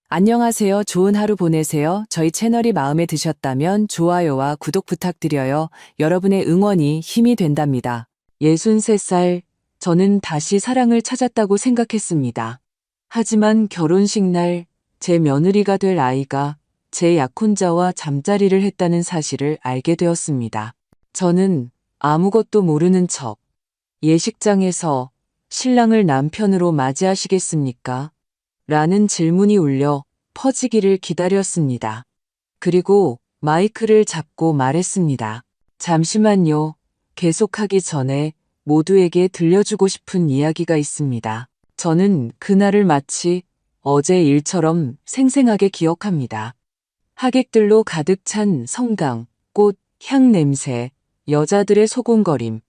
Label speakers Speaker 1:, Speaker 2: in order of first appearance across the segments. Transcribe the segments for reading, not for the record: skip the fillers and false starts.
Speaker 1: 안녕하세요. 좋은 하루 보내세요. 저희 채널이 마음에 드셨다면 좋아요와 구독 부탁드려요. 여러분의 응원이 힘이 된답니다. 63살, 저는 다시 사랑을 찾았다고 생각했습니다. 하지만 결혼식 날 제 며느리가 될 아이가 제 약혼자와 잠자리를 했다는 사실을 알게 되었습니다. 저는 아무것도 모르는 척 예식장에서 신랑을 남편으로 맞이하시겠습니까? 라는 질문이 울려 퍼지기를 기다렸습니다. 그리고 마이크를 잡고 말했습니다. 잠시만요. 계속하기 전에 모두에게 들려주고 싶은 이야기가 있습니다. 저는 그날을 마치 어제 일처럼 생생하게 기억합니다. 하객들로 가득 찬 성당, 꽃, 향 냄새, 여자들의 소곤거림,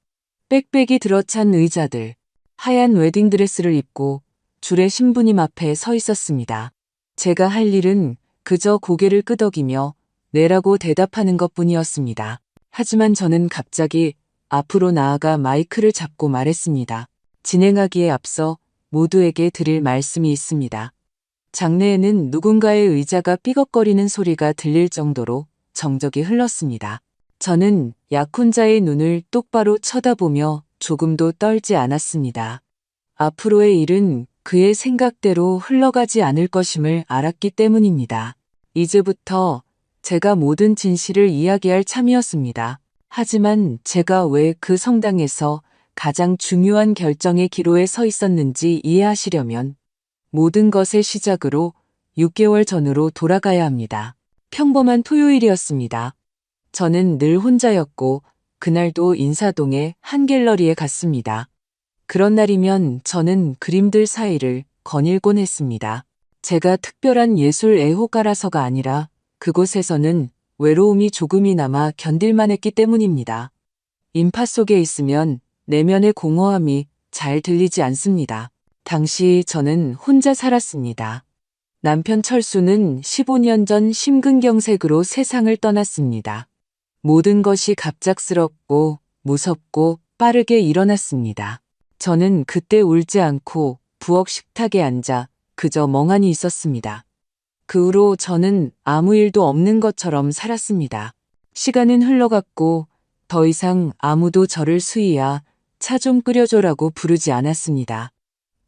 Speaker 1: 빽빽이 들어찬 의자들, 하얀 웨딩드레스를 입고 줄에 신부님 앞에 서 있었습니다. 제가 할 일은 그저 고개를 끄덕이며 네라고 대답하는 것뿐이었습니다. 하지만 저는 갑자기 앞으로 나아가 마이크를 잡고 말했습니다. 진행하기에 앞서 모두에게 드릴 말씀이 있습니다. 장내에는 누군가의 의자가 삐걱거리는 소리가 들릴 정도로 정적이 흘렀습니다. 저는 약혼자의 눈을 똑바로 쳐다보며 조금도 떨지 않았습니다. 앞으로의 일은 그의 생각대로 흘러가지 않을 것임을 알았기 때문입니다. 이제부터 제가 모든 진실을 이야기할 참이었습니다. 하지만 제가 왜 그 성당에서 가장 중요한 결정의 기로에 서 있었는지 이해하시려면 모든 것의 시작으로 6개월 전으로 돌아가야 합니다. 평범한 토요일이었습니다. 저는 늘 혼자였고 그날도 인사동의 한 갤러리에 갔습니다. 그런 날이면 저는 그림들 사이를 거닐곤 했습니다. 제가 특별한 예술 애호가라서가 아니라 그곳에서는 외로움이 조금이나마 견딜만 했기 때문입니다. 인파 속에 있으면 내면의 공허함이 잘 들리지 않습니다. 당시 저는 혼자 살았습니다. 남편 철수는 15년 전 심근경색으로 세상을 떠났습니다. 모든 것이 갑작스럽고 무섭고 빠르게 일어났습니다. 저는 그때 울지 않고 부엌 식탁에 앉아 그저 멍하니 있었습니다. 그 후로 저는 아무 일도 없는 것처럼 살았습니다. 시간은 흘러갔고 더 이상 아무도 저를 수희야 차 좀 끓여줘라고 부르지 않았습니다.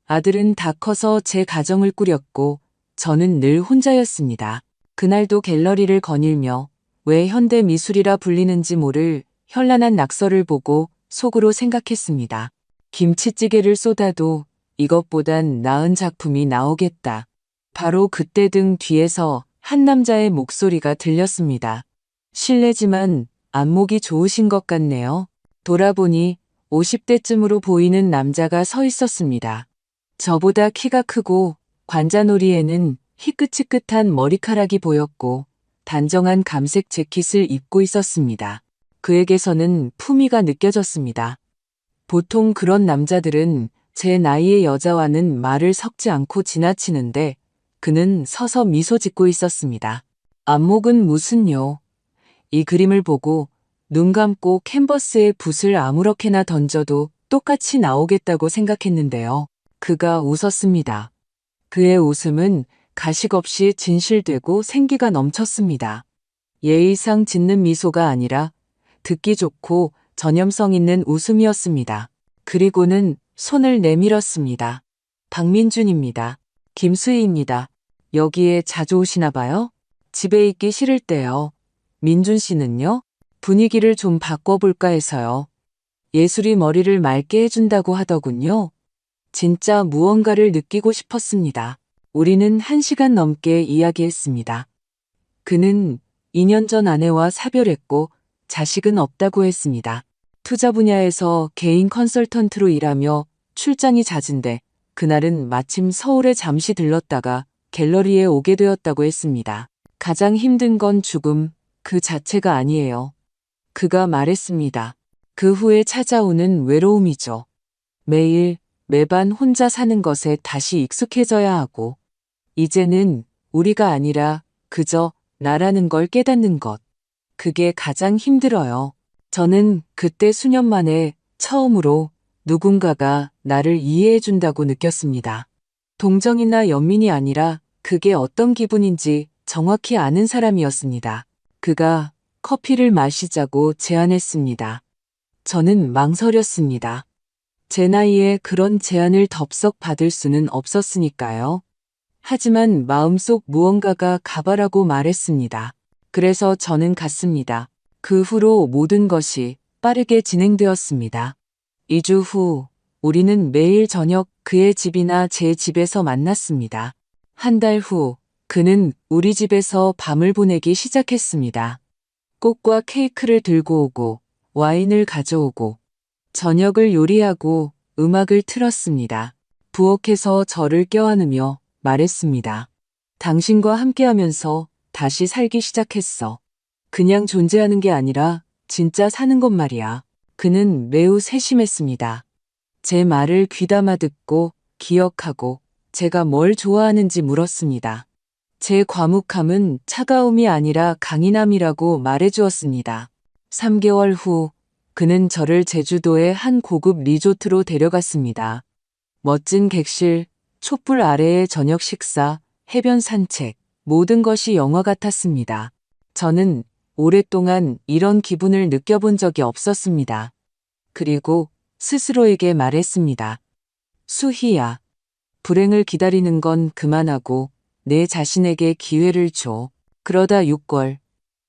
Speaker 1: 아들은 다 커서 제 가정을 꾸렸고 저는 늘 혼자였습니다. 그날도 갤러리를 거닐며 왜 현대 미술이라 불리는지 모를 현란한 낙서를 보고 속으로 생각했습니다. 김치찌개를 쏟아도 이것보단 나은 작품이 나오겠다. 바로 그때 등 뒤에서 한 남자의 목소리가 들렸습니다. 실례지만 안목이 좋으신 것 같네요. 돌아보니 50대쯤으로 보이는 남자가 서 있었습니다. 저보다 키가 크고 관자놀이에는 희끗희끗한 머리카락이 보였고 단정한 감색 재킷을 입고 있었습니다. 그에게서는 품위가 느껴졌습니다. 보통 그런 남자들은 제 나이의 여자와는 말을 섞지 않고 지나치는데 그는 서서 미소 짓고 있었습니다. 안목은 무슨요? 이 그림을 보고 눈 감고 캔버스에 붓을 아무렇게나 던져도 똑같이 나오겠다고 생각했는데요. 그가 웃었습니다. 그의 웃음은 가식 없이 진실되고 생기가 넘쳤습니다. 예의상 짓는 미소가 아니라 듣기 좋고 전염성 있는 웃음이었습니다. 그리고는 손을 내밀었습니다. 박민준입니다. 김수희입니다. 여기에 자주 오시나 봐요? 집에 있기 싫을 때요. 민준 씨는요? 분위기를 좀 바꿔볼까 해서요. 예술이 머리를 맑게 해준다고 하더군요. 진짜 무언가를 느끼고 싶었습니다. 우리는 1시간 넘게 이야기했습니다. 그는 2년 전 아내와 사별했고 자식은 없다고 했습니다. 투자 분야에서 개인 컨설턴트로 일하며 출장이 잦은데 그날은 마침 서울에 잠시 들렀다가 갤러리에 오게 되었다고 했습니다. 가장 힘든 건 죽음 그 자체가 아니에요. 그가 말했습니다. 그 후에 찾아오는 외로움이죠. 매일 매반 혼자 사는 것에 다시 익숙해져야 하고 이제는 우리가 아니라 그저 나라는 걸 깨닫는 것. 그게 가장 힘들어요. 저는 그때 수년 만에 처음으로 누군가가 나를 이해해 준다고 느꼈습니다. 동정이나 연민이 아니라 그게 어떤 기분인지 정확히 아는 사람이었습니다. 그가 커피를 마시자고 제안했습니다. 저는 망설였습니다. 제 나이에 그런 제안을 덥석 받을 수는 없었으니까요. 하지만 마음속 무언가가 가봐라고 말했습니다. 그래서 저는 갔습니다. 그 후로 모든 것이 빠르게 진행되었습니다. 2주 후, 우리는 매일 저녁 그의 집이나 제 집에서 만났습니다. 한 달 후, 그는 우리 집에서 밤을 보내기 시작했습니다. 꽃과 케이크를 들고 오고, 와인을 가져오고, 저녁을 요리하고 음악을 틀었습니다. 부엌에서 저를 껴안으며 말했습니다. 당신과 함께하면서 다시 살기 시작했어. 그냥 존재하는 게 아니라 진짜 사는 것 말이야. 그는 매우 세심했습니다. 제 말을 귀담아 듣고 기억하고 제가 뭘 좋아하는지 물었습니다. 제 과묵함은 차가움이 아니라 강인함이라고 말해주었습니다. 3개월 후 그는 저를 제주도의 한 고급 리조트로 데려갔습니다. 멋진 객실, 촛불 아래의 저녁 식사, 해변 산책, 모든 것이 영화 같았습니다. 저는 오랫동안 이런 기분을 느껴본 적이 없었습니다. 그리고 스스로에게 말했습니다. 수희야, 불행을 기다리는 건 그만하고 내 자신에게 기회를 줘. 그러다 6개월,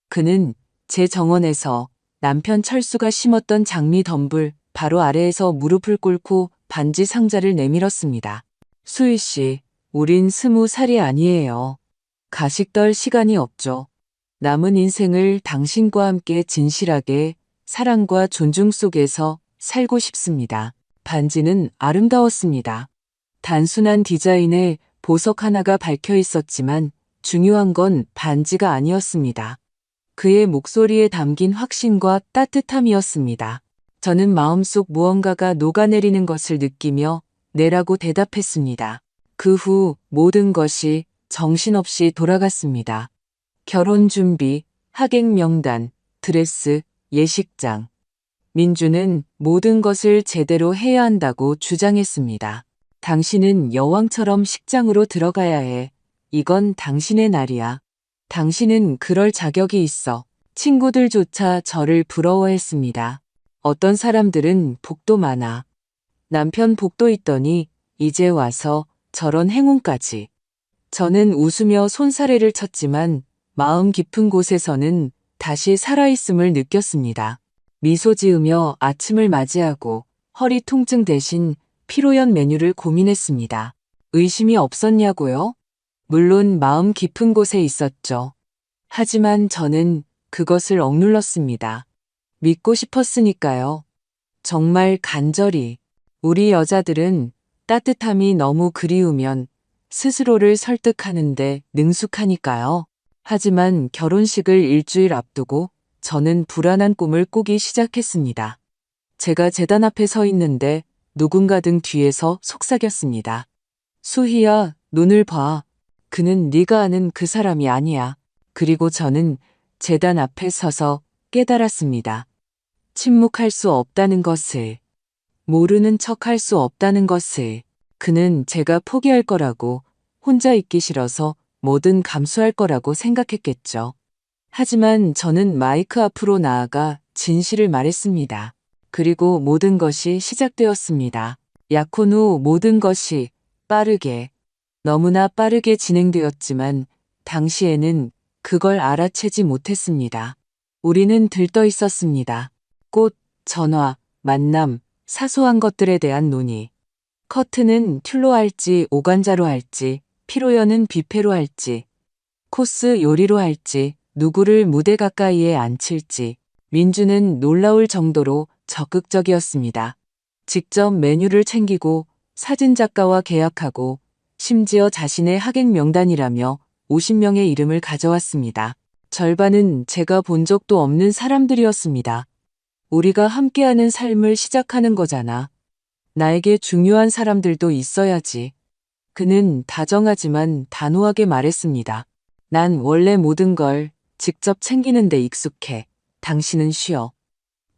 Speaker 1: 그는 제 정원에서 남편 철수가 심었던 장미 덤불 바로 아래에서 무릎을 꿇고 반지 상자를 내밀었습니다. 수희 씨, 우린 20살이 아니에요. 가식 떨 시간이 없죠. 남은 인생을 당신과 함께 진실하게 사랑과 존중 속에서 살고 싶습니다. 반지는 아름다웠습니다. 단순한 디자인에 보석 하나가 박혀 있었지만 중요한 건 반지가 아니었습니다. 그의 목소리에 담긴 확신과 따뜻함이었습니다. 저는 마음속 무언가가 녹아내리는 것을 느끼며 네라고 대답했습니다. 그 후 모든 것이 정신없이 돌아갔습니다. 결혼 준비, 하객 명단, 드레스, 예식장. 민주는 모든 것을 제대로 해야 한다고 주장했습니다. 당신은 여왕처럼 식장으로 들어가야 해. 이건 당신의 날이야. 당신은 그럴 자격이 있어. 친구들조차 저를 부러워했습니다. 어떤 사람들은 복도 많아. 남편 복도 있더니 이제 와서 저런 행운까지. 저는 웃으며 손사래를 쳤지만 마음 깊은 곳에서는 다시 살아있음을 느꼈습니다. 미소 지으며 아침을 맞이하고 허리 통증 대신 피로연 메뉴를 고민했습니다. 의심이 없었냐고요? 물론 마음 깊은 곳에 있었죠. 하지만 저는 그것을 억눌렀습니다. 믿고 싶었으니까요. 정말 간절히. 우리 여자들은 따뜻함이 너무 그리우면 스스로를 설득하는데 능숙하니까요. 하지만 결혼식을 일주일 앞두고 저는 불안한 꿈을 꾸기 시작했습니다. 제가 제단 앞에 서 있는데 누군가 등 뒤에서 속삭였습니다. 수희야, 눈을 봐. 그는 네가 아는 그 사람이 아니야. 그리고 저는 제단 앞에 서서 깨달았습니다. 침묵할 수 없다는 것을, 모르는 척할 수 없다는 것을. 그는 제가 포기할 거라고, 혼자 있기 싫어서 뭐든 감수할 거라고 생각했겠죠. 하지만 저는 마이크 앞으로 나아가 진실을 말했습니다. 그리고 모든 것이 시작되었습니다. 약혼 후 모든 것이 빠르게, 너무나 빠르게 진행되었지만 당시에는 그걸 알아채지 못했습니다. 우리는 들떠 있었습니다. 꽃, 전화, 만남, 사소한 것들에 대한 논의. 커트는 튤로 할지 오간자로 할지, 피로연은 뷔페로 할지, 코스 요리로 할지, 누구를 무대 가까이에 앉힐지. 민주는 놀라울 정도로 적극적이었습니다. 직접 메뉴를 챙기고 사진작가와 계약하고 심지어 자신의 하객 명단이라며 50명의 이름을 가져왔습니다. 절반은 제가 본 적도 없는 사람들이었습니다. 우리가 함께하는 삶을 시작하는 거잖아. 나에게 중요한 사람들도 있어야지. 그는 다정하지만 단호하게 말했습니다. 난 원래 모든 걸 직접 챙기는 데 익숙해. 당신은 쉬어.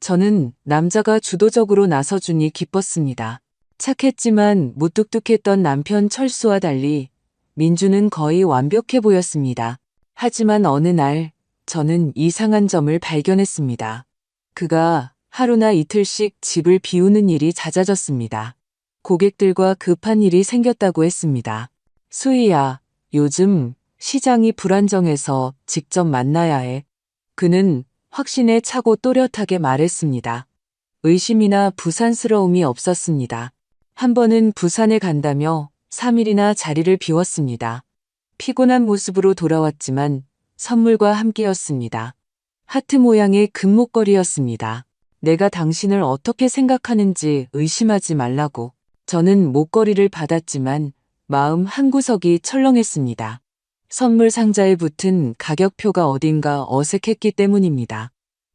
Speaker 1: 저는 남자가 주도적으로 나서주니 기뻤습니다. 착했지만 무뚝뚝했던 남편 철수와 달리 민주는 거의 완벽해 보였습니다. 하지만 어느 날 저는 이상한 점을 발견했습니다. 그가 하루나 이틀씩 집을 비우는 일이 잦아졌습니다. 고객들과 급한 일이 생겼다고 했습니다. 수희야, 요즘 시장이 불안정해서 직접 만나야 해. 그는 확신에 차고 또렷하게 말했습니다. 의심이나 부산스러움이 없었습니다. 한 번은 부산에 간다며 3일이나 자리를 비웠습니다. 피곤한 모습으로 돌아왔지만 선물과 함께였습니다. 하트 모양의 금목걸이였습니다. 내가 당신을 어떻게 생각하는지 의심하지 말라고. 저는 목걸이를 받았지만 마음 한구석이 철렁했습니다. 선물 상자에 붙은 가격표가 어딘가 어색했기 때문입니다.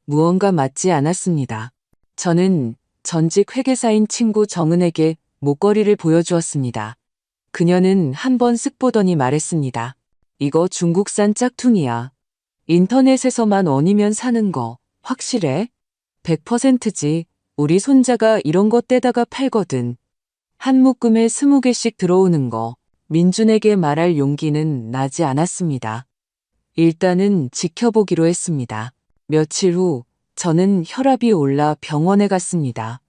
Speaker 1: 무언가 맞지 않았습니다. 저는 전직 회계사인 친구 정은에게 목걸이를 보여주었습니다. 그녀는 한 번 쓱 보더니 말했습니다. 이거 중국산 짝퉁이야. 인터넷에서만 원이면 사는 거 확실해? 100%지. 우리 손자가 이런 거 떼다가 팔거든. 한 묶음에 20개씩 들어오는 거. 민준에게 말할 용기는 나지 않았습니다. 일단은 지켜보기로 했습니다. 며칠 후 저는 혈압이 올라 병원에 갔습니다.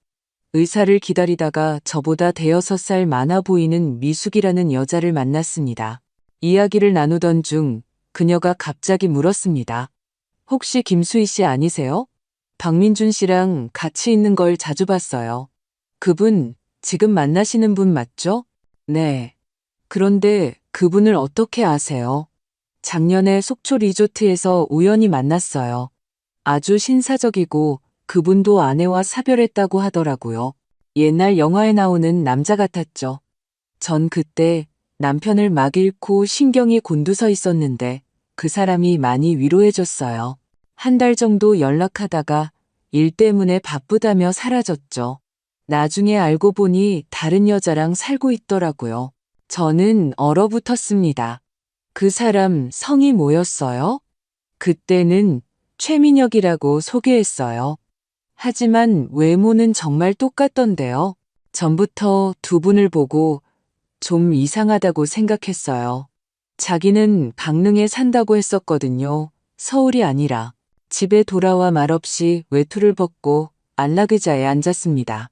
Speaker 1: 의사를 기다리다가 저보다 5살 많아 보이는 미숙이라는 여자를 만났습니다. 이야기를 나누던 중 그녀가 갑자기 물었습니다. 혹시 김수희 씨 아니세요? 박민준 씨랑 같이 있는 걸 자주 봤어요. 그분 지금 만나시는 분 맞죠? 네. 그런데 그분을 어떻게 아세요? 작년에 속초 리조트에서 우연히 만났어요. 아주 신사적이고 그분도 아내와 사별했다고 하더라고요. 옛날 영화에 나오는 남자 같았죠. 전 그때 남편을 막 잃고 신경이 곤두서 있었는데 그 사람이 많이 위로해줬어요. 한 달 정도 연락하다가 일 때문에 바쁘다며 사라졌죠. 나중에 알고 보니 다른 여자랑 살고 있더라고요. 저는 얼어붙었습니다. 그 사람 성이 뭐였어요? 그때는 최민혁이라고 소개했어요. 하지만 외모는 정말 똑같던데요. 전부터 두 분을 보고 좀 이상하다고 생각했어요. 자기는 강릉에 산다고 했었거든요. 서울이 아니라. 집에 돌아와 말없이 외투를 벗고 안락의자에 앉았습니다.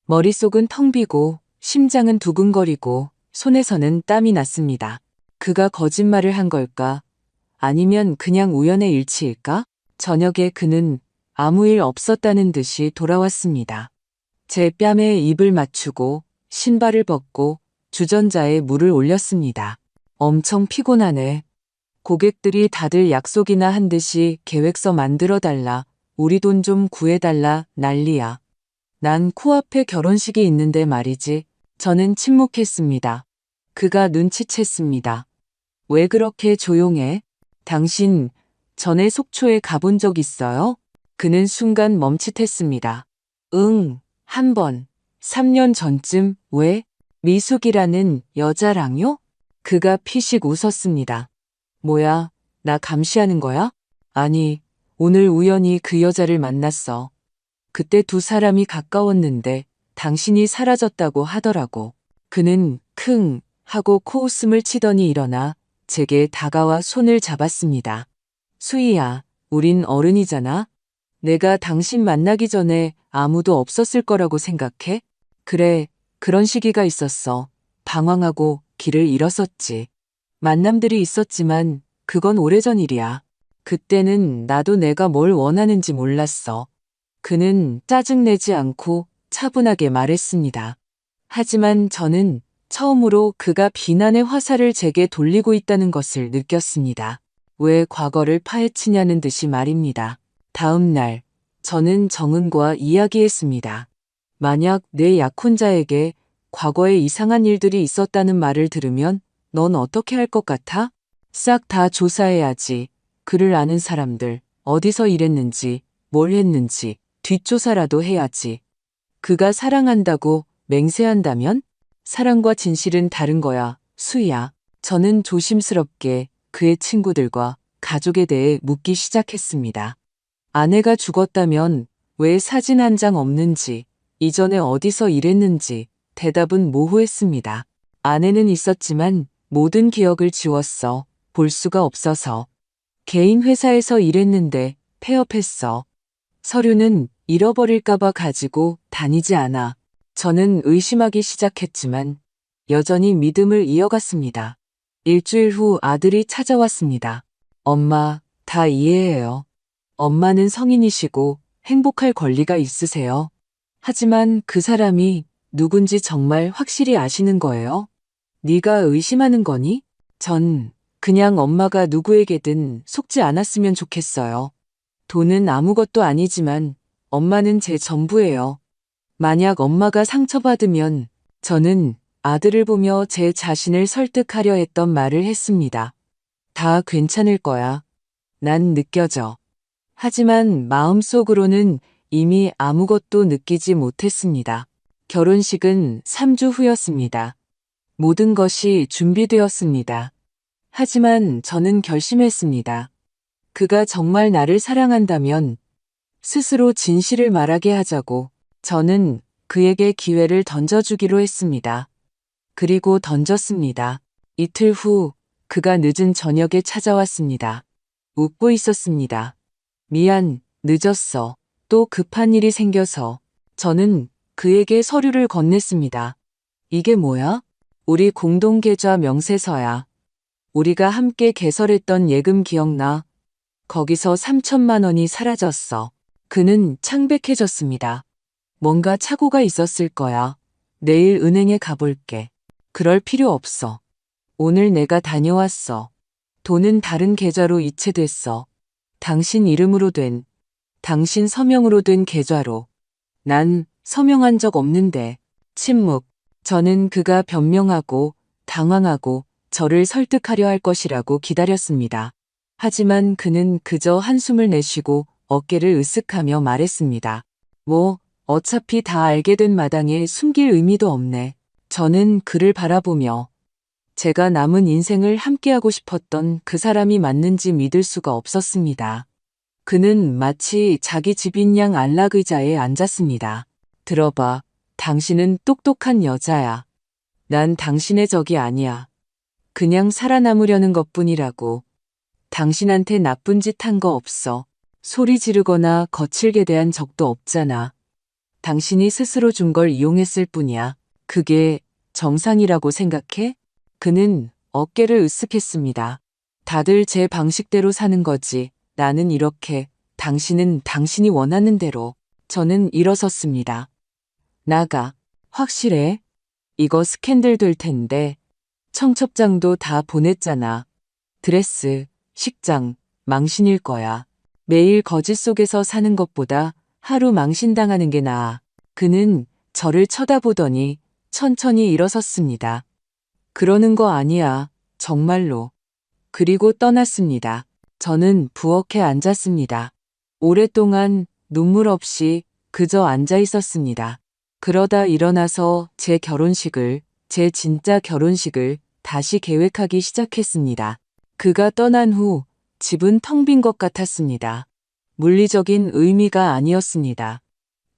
Speaker 1: 머릿속은 텅 비고 심장은 두근거리고 손에서는 땀이 났습니다. 그가 거짓말을 한 걸까? 아니면 그냥 우연의 일치일까? 저녁에 그는 아무 일 없었다는 듯이 돌아왔습니다. 제 뺨에 입을 맞추고 신발을 벗고 주전자에 물을 올렸습니다. 엄청 피곤하네. 고객들이 다들 약속이나 한 듯이 계획서 만들어달라. 우리 돈 좀 구해달라. 난리야. 난 코앞에 결혼식이 있는데 말이지. 저는 침묵했습니다. 그가 눈치챘습니다. 왜 그렇게 조용해? 당신 전에 속초에 가본 적 있어요? 그는 순간 멈칫했습니다. 응, 한 번. 3년 전쯤. 왜? 미숙이라는 여자랑요? 그가 피식 웃었습니다. 뭐야, 나 감시하는 거야? 아니, 오늘 우연히 그 여자를 만났어. 그때 두 사람이 가까웠는데 당신이 사라졌다고 하더라고. 그는 킁 하고 코웃음을 치더니 일어나 제게 다가와 손을 잡았습니다. 수희야, 우린 어른이잖아. 내가 당신 만나기 전에 아무도 없었을 거라고 생각해? 그래, 그런 시기가 있었어. 방황하고 길을 잃었었지. 만남들이 있었지만 그건 오래전 일이야. 그때는 나도 내가 뭘 원하는지 몰랐어. 그는 짜증내지 않고 차분하게 말했습니다. 하지만 저는 처음으로 그가 비난의 화살을 제게 돌리고 있다는 것을 느꼈습니다. 왜 과거를 파헤치냐는 듯이 말입니다. 다음 날, 저는 정은과 이야기했습니다. 만약 내 약혼자에게 과거에 이상한 일들이 있었다는 말을 들으면 넌 어떻게 할 것 같아? 싹 다 조사해야지. 그를 아는 사람들, 어디서 일했는지, 뭘 했는지, 뒷조사라도 해야지. 그가 사랑한다고 맹세한다면? 사랑과 진실은 다른 거야, 수희야. 저는 조심스럽게 그의 친구들과 가족에 대해 묻기 시작했습니다. 아내가 죽었다면 왜 사진 한 장 없는지, 이전에 어디서 일했는지 대답은 모호했습니다. 아내는 있었지만 모든 기억을 지웠어. 볼 수가 없어서. 개인 회사에서 일했는데 폐업했어. 서류는 잃어버릴까봐 가지고 다니지 않아. 저는 의심하기 시작했지만 여전히 믿음을 이어갔습니다. 일주일 후 아들이 찾아왔습니다. 엄마, 다 이해해요. 엄마는 성인이시고 행복할 권리가 있으세요. 하지만 그 사람이 누군지 정말 확실히 아시는 거예요? 네가 의심하는 거니? 전 그냥 엄마가 누구에게든 속지 않았으면 좋겠어요. 돈은 아무것도 아니지만 엄마는 제 전부예요. 만약 엄마가 상처받으면 저는 아들을 보며 제 자신을 설득하려 했던 말을 했습니다. 다 괜찮을 거야. 난 느껴져. 하지만 마음속으로는 이미 아무것도 느끼지 못했습니다. 결혼식은 3주 후였습니다. 모든 것이 준비되었습니다. 하지만 저는 결심했습니다. 그가 정말 나를 사랑한다면 스스로 진실을 말하게 하자고. 저는 그에게 기회를 던져주기로 했습니다. 그리고 던졌습니다. 이틀 후 그가 늦은 저녁에 찾아왔습니다. 웃고 있었습니다. 미안, 늦었어. 또 급한 일이 생겨서. 저는 그에게 서류를 건넸습니다. 이게 뭐야? 우리 공동 계좌 명세서야. 우리가 함께 개설했던 예금 기억나? 거기서 3천만 원이 사라졌어. 그는 창백해졌습니다. 뭔가 착오가 있었을 거야. 내일 은행에 가볼게. 그럴 필요 없어. 오늘 내가 다녀왔어. 돈은 다른 계좌로 이체됐어. 당신 이름으로 된, 당신 서명으로 된 계좌로. 난 서명한 적 없는데. 침묵. 저는 그가 변명하고 당황하고 저를 설득하려 할 것이라고 기다렸습니다. 하지만 그는 그저 한숨을 내쉬고 어깨를 으쓱하며 말했습니다. 뭐, 어차피 다 알게 된 마당에 숨길 의미도 없네. 저는 그를 바라보며 제가 남은 인생을 함께하고 싶었던 그 사람이 맞는지 믿을 수가 없었습니다. 그는 마치 자기 집인 양 안락 의자에 앉았습니다. 들어봐, 당신은 똑똑한 여자야. 난 당신의 적이 아니야. 그냥 살아남으려는 것뿐이라고. 당신한테 나쁜 짓 한 거 없어. 소리 지르거나 거칠게 대한 적도 없잖아. 당신이 스스로 준 걸 이용했을 뿐이야. 그게 정상이라고 생각해? 그는 어깨를 으쓱했습니다. 다들 제 방식대로 사는 거지. 나는 이렇게, 당신은 당신이 원하는 대로. 저는 일어섰습니다. 나가. 확실해? 이거 스캔들 될 텐데. 청첩장도 다 보냈잖아. 드레스, 식장, 망신일 거야. 매일 거짓 속에서 사는 것보다 하루 망신당하는 게 나아. 그는 저를 쳐다보더니 천천히 일어섰습니다. 그러는 거 아니야. 정말로. 그리고 떠났습니다. 저는 부엌에 앉았습니다. 오랫동안 눈물 없이 그저 앉아 있었습니다. 그러다 일어나서 제 진짜 결혼식을 다시 계획하기 시작했습니다. 그가 떠난 후 집은 텅 빈 것 같았습니다. 물리적인 의미가 아니었습니다.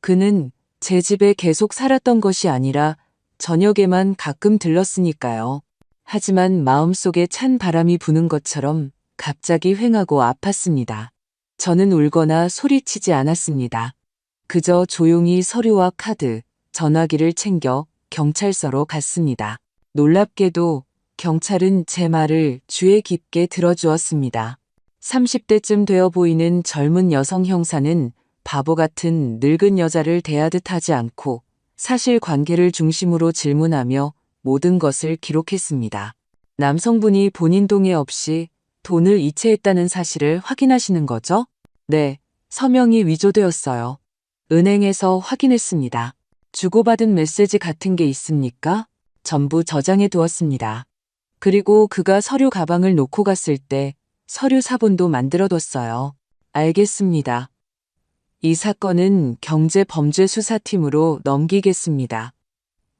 Speaker 1: 그는 제 집에 계속 살았던 것이 아니라 저녁에만 가끔 들렀으니까요. 하지만 마음속에 찬 바람이 부는 것처럼 갑자기 휑하고 아팠습니다. 저는 울거나 소리치지 않았습니다. 그저 조용히 서류와 카드, 전화기를 챙겨 경찰서로 갔습니다. 놀랍게도 경찰은 제 말을 귀에 깊게 들어주었습니다. 30대쯤 되어 보이는 젊은 여성 형사는 바보 같은 늙은 여자를 대하듯 하지 않고 사실관계를 중심으로 질문하며 모든 것을 기록했습니다. 남성분이 본인 동의 없이 돈을 이체했다는 사실을 확인하시는 거죠? 네, 서명이 위조되었어요. 은행에서 확인했습니다. 주고받은 메시지 같은 게 있습니까? 전부 저장해 두었습니다. 그리고 그가 서류 가방을 놓고 갔을 때 서류 사본도 만들어뒀어요. 알겠습니다. 이 사건은 경제범죄수사팀으로 넘기겠습니다.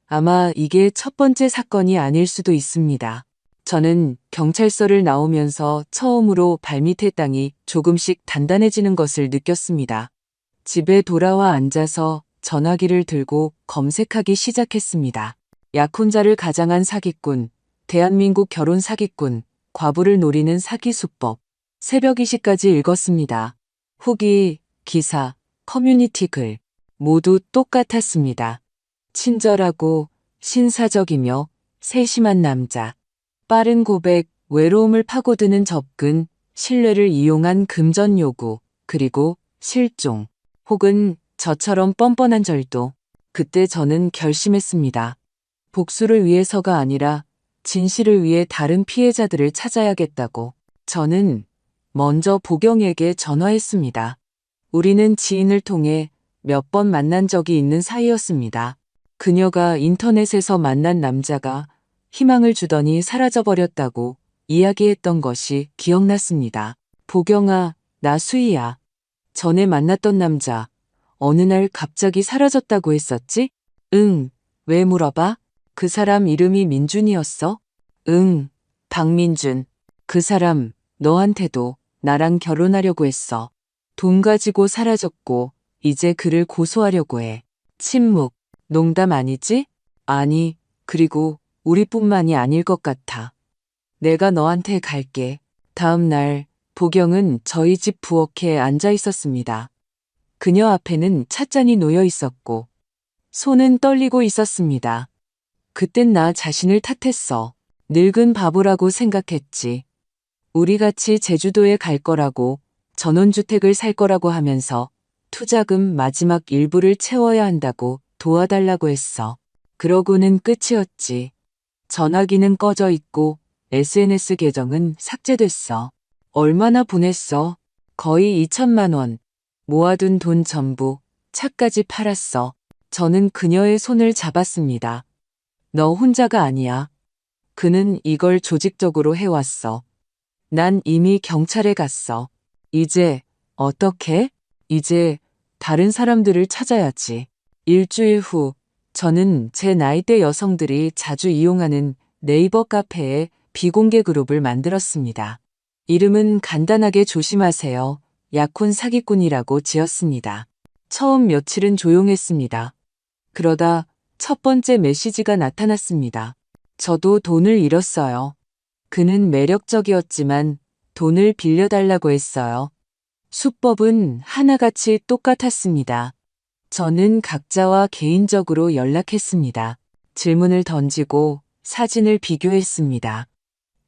Speaker 1: 아마 이게 첫 번째 사건이 아닐 수도 있습니다. 저는 경찰서를 나오면서 처음으로 발밑의 땅이 조금씩 단단해지는 것을 느꼈습니다. 집에 돌아와 앉아서 전화기를 들고 검색하기 시작했습니다. 약혼자를 가장한 사기꾼, 대한민국 결혼 사기꾼, 과부를 노리는 사기 수법. 새벽 2시까지 읽었습니다. 후기, 기사, 커뮤니티 글. 모두 똑같았습니다. 친절하고 신사적이며 세심한 남자. 빠른 고백, 외로움을 파고드는 접근, 신뢰를 이용한 금전 요구, 그리고 실종. 혹은 저처럼 뻔뻔한 절도. 그때 저는 결심했습니다. 복수를 위해서가 아니라 진실을 위해 다른 피해자들을 찾아야겠다고. 저는 먼저 보경에게 전화했습니다. 우리는 지인을 통해 몇 번 만난 적이 있는 사이였습니다. 그녀가 인터넷에서 만난 남자가 희망을 주더니 사라져버렸다고 이야기했던 것이 기억났습니다. 보경아, 나 수희야. 전에 만났던 남자, 어느 날 갑자기 사라졌다고 했었지? 응, 왜 물어봐? 그 사람 이름이 민준이었어? 응, 박민준. 그 사람, 너한테도 나랑 결혼하려고 했어. 돈 가지고 사라졌고, 이제 그를 고소하려고 해. 침묵. 농담 아니지? 아니, 그리고 우리뿐만이 아닐 것 같아. 내가 너한테 갈게. 다음 날, 보경은 저희 집 부엌에 앉아 있었습니다. 그녀 앞에는 찻잔이 놓여 있었고, 손은 떨리고 있었습니다. 그땐 나 자신을 탓했어. 늙은 바보라고 생각했지. 우리 같이 제주도에 갈 거라고, 전원주택을 살 거라고 하면서 투자금 마지막 일부를 채워야 한다고 도와달라고 했어. 그러고는 끝이었지. 전화기는 꺼져 있고 SNS 계정은 삭제됐어. 얼마나 보냈어? 거의 2천만 원. 모아둔 돈 전부, 차까지 팔았어. 저는 그녀의 손을 잡았습니다. 너 혼자가 아니야. 그는 이걸 조직적으로 해왔어. 난 이미 경찰에 갔어. 이제 어떻게? 이제 다른 사람들을 찾아야지. 일주일 후 저는 제 나이대 여성들이 자주 이용하는 네이버 카페에 비공개 그룹을 만들었습니다. 이름은 간단하게 조심하세요. 약혼 사기꾼이라고 지었습니다. 처음 며칠은 조용했습니다. 그러다 첫 번째 메시지가 나타났습니다. 저도 돈을 잃었어요. 그는 매력적이었지만 돈을 빌려달라고 했어요. 수법은 하나같이 똑같았습니다. 저는 각자와 개인적으로 연락했습니다. 질문을 던지고 사진을 비교했습니다.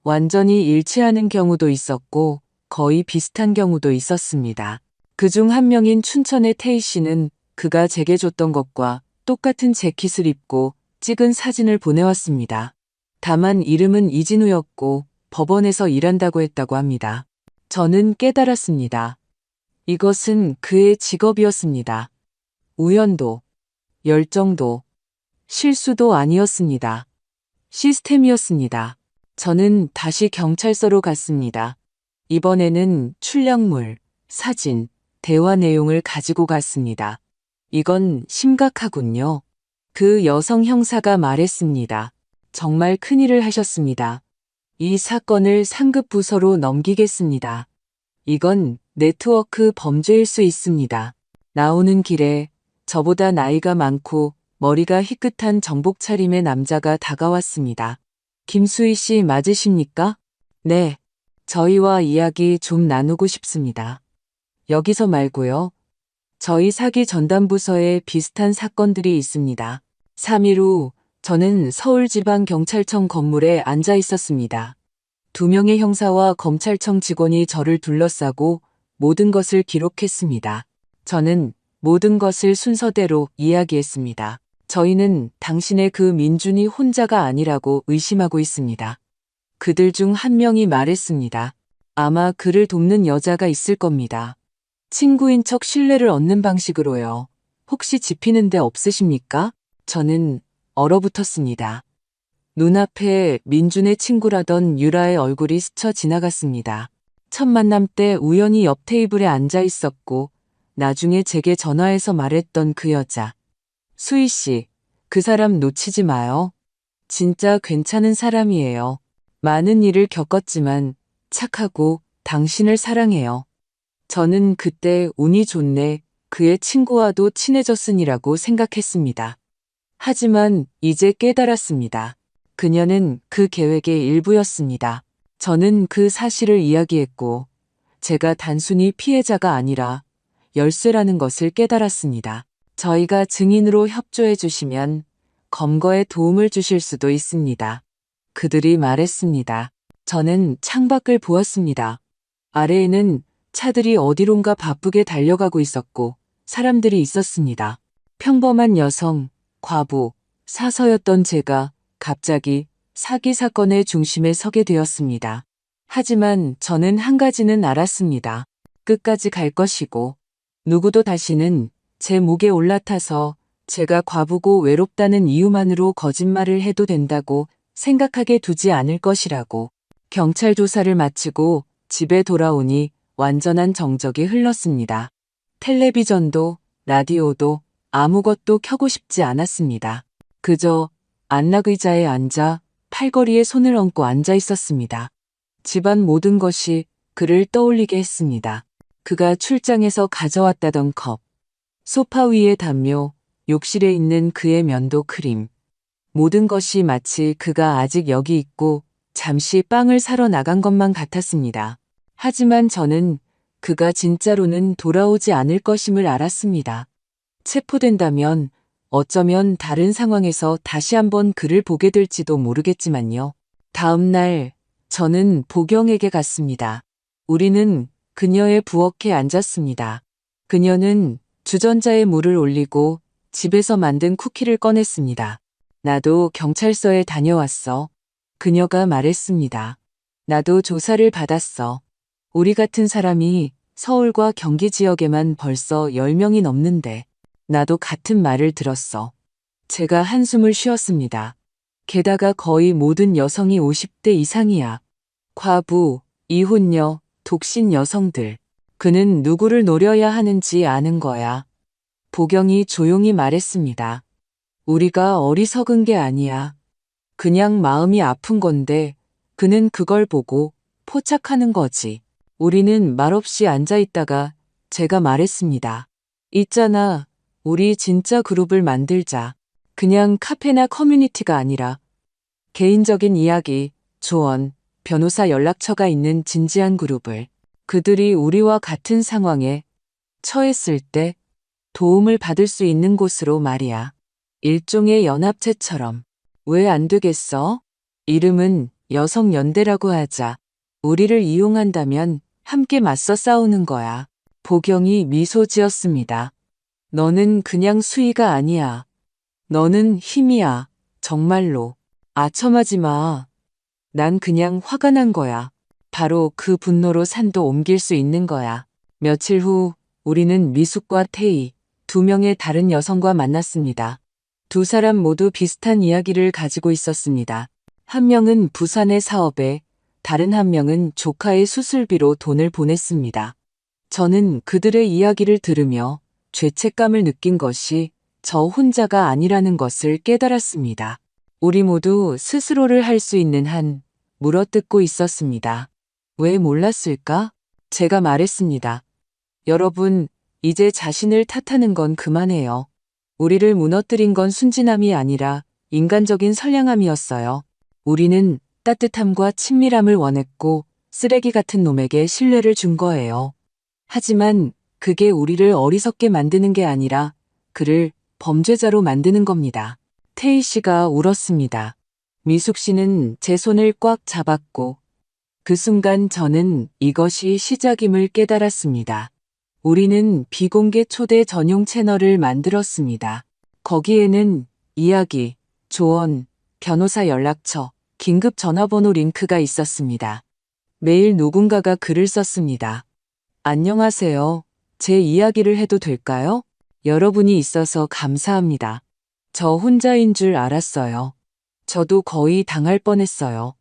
Speaker 1: 완전히 일치하는 경우도 있었고 거의 비슷한 경우도 있었습니다. 그중 한 명인 춘천의 태희 씨는 그가 제게 줬던 것과 똑같은 재킷을 입고 찍은 사진을 보내왔습니다. 다만 이름은 이진우였고 법원에서 일한다고 했다고 합니다. 저는 깨달았습니다. 이것은 그의 직업이었습니다. 우연도, 열정도, 실수도 아니었습니다. 시스템이었습니다. 저는 다시 경찰서로 갔습니다. 이번에는 출력물, 사진, 대화 내용을 가지고 갔습니다. 이건 심각하군요. 그 여성 형사가 말했습니다. 정말 큰일을 하셨습니다. 이 사건을 상급 부서로 넘기겠습니다. 이건 네트워크 범죄일 수 있습니다. 나오는 길에 저보다 나이가 많고 머리가 희끗한 정복 차림의 남자가 다가왔습니다. 김수희 씨 맞으십니까? 네. 저희와 이야기 좀 나누고 싶습니다. 여기서 말고요. 저희 사기 전담부서에 비슷한 사건들이 있습니다. 3일 후 저는 서울지방경찰청 건물에 앉아 있었습니다. 2명의 형사와 검찰청 직원이 저를 둘러싸고 모든 것을 기록했습니다. 저는 모든 것을 순서대로 이야기했습니다. 저희는 당신의 그 민준이 혼자가 아니라고 의심하고 있습니다. 그들 중 한 명이 말했습니다. 아마 그를 돕는 여자가 있을 겁니다. 친구인 척 신뢰를 얻는 방식으로요. 혹시 짚히는 데 없으십니까? 저는 얼어붙었습니다. 눈앞에 민준의 친구라던 유라의 얼굴이 스쳐 지나갔습니다. 첫 만남 때 우연히 옆 테이블에 앉아 있었고 나중에 제게 전화해서 말했던 그 여자. 수희 씨, 그 사람 놓치지 마요. 진짜 괜찮은 사람이에요. 많은 일을 겪었지만 착하고 당신을 사랑해요. 저는 그때 운이 좋네 그의 친구와도 친해졌으니라고 생각했습니다. 하지만 이제 깨달았습니다. 그녀는 그 계획의 일부였습니다. 저는 그 사실을 이야기했고, 제가 단순히 피해자가 아니라 열쇠라는 것을 깨달았습니다. 저희가 증인으로 협조해 주시면 검거에 도움을 주실 수도 있습니다. 그들이 말했습니다. 저는 창밖을 보았습니다. 아래에는 차들이 어디론가 바쁘게 달려가고 있었고 사람들이 있었습니다. 평범한 여성, 과부, 사서였던 제가 갑자기 사기 사건의 중심에 서게 되었습니다. 하지만 저는 한 가지는 알았습니다. 끝까지 갈 것이고 누구도 다시는 제 목에 올라타서 제가 과부고 외롭다는 이유만으로 거짓말을 해도 된다고 생각하게 두지 않을 것이라고. 경찰 조사를 마치고 집에 돌아오니 완전한 정적이 흘렀습니다. 텔레비전도 라디오도 아무것도 켜고 싶지 않았습니다. 그저 안락의자에 앉아 팔걸이에 손을 얹고 앉아 있었습니다. 집안 모든 것이 그를 떠올리게 했습니다. 그가 출장에서 가져왔다던 컵, 소파 위의 담요, 욕실에 있는 그의 면도 크림. 모든 것이 마치 그가 아직 여기 있고 잠시 빵을 사러 나간 것만 같았습니다. 하지만 저는 그가 진짜로는 돌아오지 않을 것임을 알았습니다. 체포된다면 어쩌면 다른 상황에서 다시 한번 그를 보게 될지도 모르겠지만요. 다음 날 저는 보경에게 갔습니다. 우리는 그녀의 부엌에 앉았습니다. 그녀는 주전자에 물을 올리고 집에서 만든 쿠키를 꺼냈습니다. 나도 경찰서에 다녀왔어. 그녀가 말했습니다. 나도 조사를 받았어. 우리 같은 사람이 서울과 경기 지역에만 벌써 10명이 넘는데 나도 같은 말을 들었어. 제가 한숨을 쉬었습니다. 게다가 거의 모든 여성이 50대 이상이야. 과부, 이혼녀, 독신 여성들. 그는 누구를 노려야 하는지 아는 거야. 보경이 조용히 말했습니다. 우리가 어리석은 게 아니야. 그냥 마음이 아픈 건데 그는 그걸 보고 포착하는 거지. 우리는 말없이 앉아 있다가 제가 말했습니다. 있잖아, 우리 진짜 그룹을 만들자. 그냥 카페나 커뮤니티가 아니라 개인적인 이야기, 조언, 변호사 연락처가 있는 진지한 그룹을. 그들이 우리와 같은 상황에 처했을 때 도움을 받을 수 있는 곳으로 말이야. 일종의 연합체처럼. 왜 안 되겠어? 이름은 여성연대라고 하자. 우리를 이용한다면 함께 맞서 싸우는 거야. 보경이 미소 지었습니다. 너는 그냥 수위가 아니야. 너는 힘이야. 정말로. 아첨하지 마. 난 그냥 화가 난 거야. 바로 그 분노로 산도 옮길 수 있는 거야. 며칠 후 우리는 미숙과 태희, 2명의 다른 여성과 만났습니다. 두 사람 모두 비슷한 이야기를 가지고 있었습니다. 한 명은 부산의 사업에, 다른 한 명은 조카의 수술비로 돈을 보냈습니다. 저는 그들의 이야기를 들으며 죄책감을 느낀 것이 저 혼자가 아니라는 것을 깨달았습니다. 우리 모두 스스로를 할 수 있는 한 물어뜯고 있었습니다. 왜 몰랐을까? 제가 말했습니다. 여러분, 이제 자신을 탓하는 건 그만해요. 우리를 무너뜨린 건 순진함이 아니라 인간적인 선량함이었어요. 우리는 따뜻함과 친밀함을 원했고 쓰레기 같은 놈에게 신뢰를 준 거예요. 하지만 그게 우리를 어리석게 만드는 게 아니라 그를 범죄자로 만드는 겁니다. 태희 씨가 울었습니다. 미숙 씨는 제 손을 꽉 잡았고 그 순간 저는 이것이 시작임을 깨달았습니다. 우리는 비공개 초대 전용 채널을 만들었습니다. 거기에는 이야기, 조언, 변호사 연락처, 긴급 전화번호 링크가 있었습니다. 매일 누군가가 글을 썼습니다. 안녕하세요. 제 이야기를 해도 될까요? 여러분이 있어서 감사합니다. 저 혼자인 줄 알았어요. 저도 거의 당할 뻔했어요.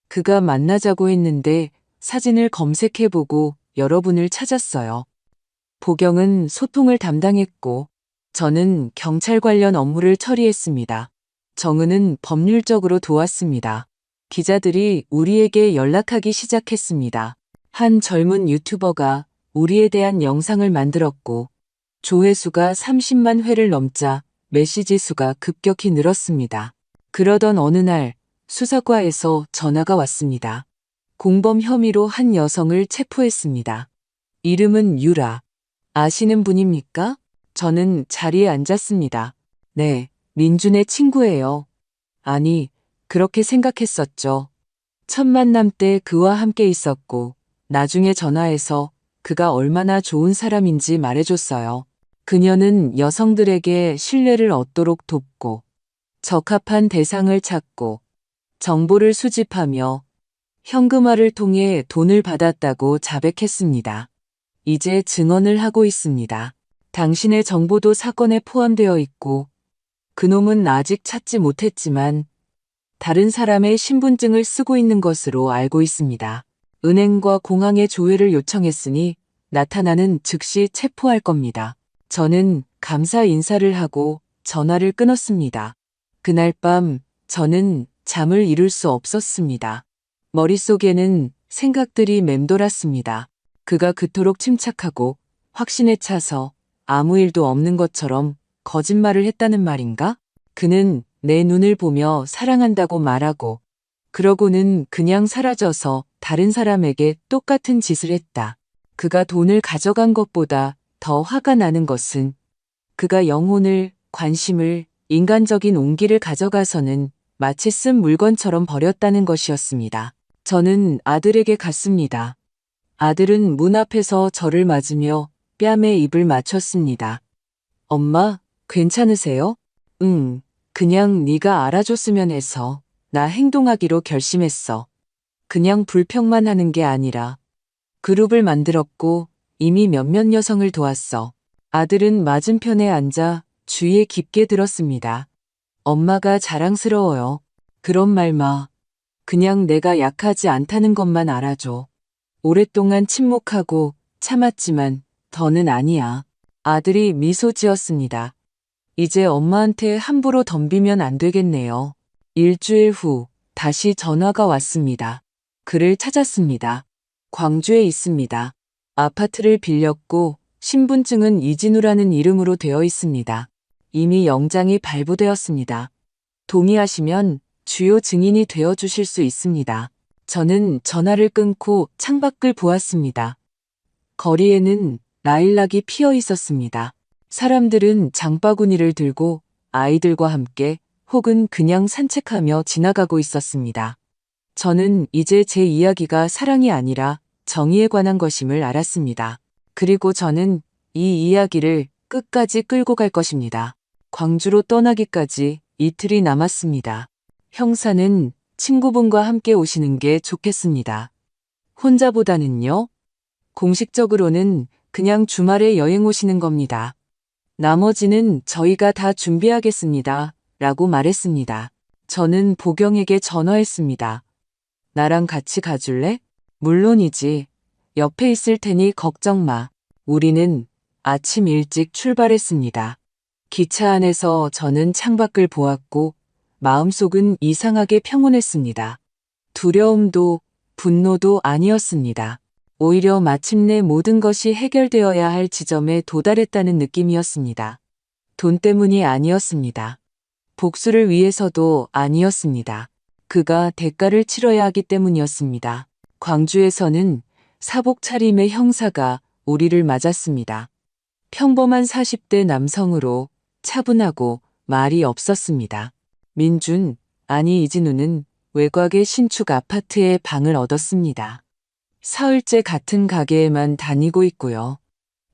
Speaker 1: 그가 만나자고 했는데 사진을 검색해보고 여러분을 찾았어요. 보경은 소통을 담당했고 저는 경찰 관련 업무를 처리했습니다. 정은은 법률적으로 도왔습니다. 기자들이 우리에게 연락하기 시작했습니다. 한 젊은 유튜버가 우리에 대한 영상을 만들었고 조회수가 30만 회를 넘자 메시지 수가 급격히 늘었습니다. 그러던 어느 날 수사과에서 전화가 왔습니다. 공범 혐의로 한 여성을 체포했습니다. 이름은 유라. 아시는 분입니까? 저는 자리에 앉았습니다. 네, 민준의 친구예요. 아니, 그렇게 생각했었죠. 첫 만남 때 그와 함께 있었고, 나중에 전화해서 그가 얼마나 좋은 사람인지 말해줬어요. 그녀는 여성들에게 신뢰를 얻도록 돕고, 적합한 대상을 찾고, 정보를 수집하며 현금화를 통해 돈을 받았다고 자백했습니다. 이제 증언을 하고 있습니다. 당신의 정보도 사건에 포함되어 있고, 그놈은 아직 찾지 못했지만 다른 사람의 신분증을 쓰고 있는 것으로 알고 있습니다. 은행과 공항에 조회를 요청했으니 나타나는 즉시 체포할 겁니다. 저는 감사 인사를 하고 전화를 끊었습니다. 그날 밤 저는 잠을 이룰 수 없었습니다. 머릿속에는 생각들이 맴돌았습니다. 그가 그토록 침착하고 확신에 차서 아무 일도 없는 것처럼 거짓말을 했다는 말인가? 그는 내 눈을 보며 사랑한다고 말하고 그러고는 그냥 사라져서 다른 사람에게 똑같은 짓을 했다. 그가 돈을 가져간 것보다 더 화가 나는 것은 그가 영혼을, 관심을, 인간적인 온기를 가져가서는 마치 쓴 물건처럼 버렸다는 것이었습니다. 저는 아들에게 갔습니다. 아들은 문 앞에서 저를 맞으며 뺨에 입을 맞췄습니다. 엄마, 괜찮으세요? 응, 그냥 네가 알아줬으면 해서 나 행동하기로 결심했어. 그냥 불평만 하는 게 아니라 그룹을 만들었고 이미 몇몇 여성을 도왔어. 아들은 맞은편에 앉아 주위에 깊게 들었습니다. 엄마가 자랑스러워요. 그런 말 마. 그냥 내가 약하지 않다는 것만 알아줘. 오랫동안 침묵하고 참았지만 더는 아니야. 아들이 미소 지었습니다. 이제 엄마한테 함부로 덤비면 안 되겠네요. 일주일 후 다시 전화가 왔습니다. 그를 찾았습니다. 광주에 있습니다. 아파트를 빌렸고 신분증은 이진우라는 이름으로 되어 있습니다. 이미 영장이 발부되었습니다. 동의하시면 주요 증인이 되어 주실 수 있습니다. 저는 전화를 끊고 창밖을 보았습니다. 거리에는 라일락이 피어 있었습니다. 사람들은 장바구니를 들고 아이들과 함께 혹은 그냥 산책하며 지나가고 있었습니다. 저는 이제 제 이야기가 사랑이 아니라 정의에 관한 것임을 알았습니다. 그리고 저는 이 이야기를 끝까지 끌고 갈 것입니다. 광주로 떠나기까지 이틀이 남았습니다. 형사는 친구분과 함께 오시는 게 좋겠습니다. 혼자보다는요? 공식적으로는 그냥 주말에 여행 오시는 겁니다. 나머지는 저희가 다 준비하겠습니다. 라고 말했습니다. 저는 보경에게 전화했습니다. 나랑 같이 가줄래? 물론이지. 옆에 있을 테니 걱정 마. 우리는 아침 일찍 출발했습니다. 기차 안에서 저는 창밖을 보았고 마음속은 이상하게 평온했습니다. 두려움도 분노도 아니었습니다. 오히려 마침내 모든 것이 해결되어야 할 지점에 도달했다는 느낌이었습니다. 돈 때문이 아니었습니다. 복수를 위해서도 아니었습니다. 그가 대가를 치러야 하기 때문이었습니다. 광주에서는 사복 차림의 형사가 우리를 맞았습니다. 평범한 40대 남성으로 차분하고 말이 없었습니다. 민준, 아니 이진우는 외곽의 신축 아파트에 방을 얻었습니다. 사흘째 같은 가게에만 다니고 있고요.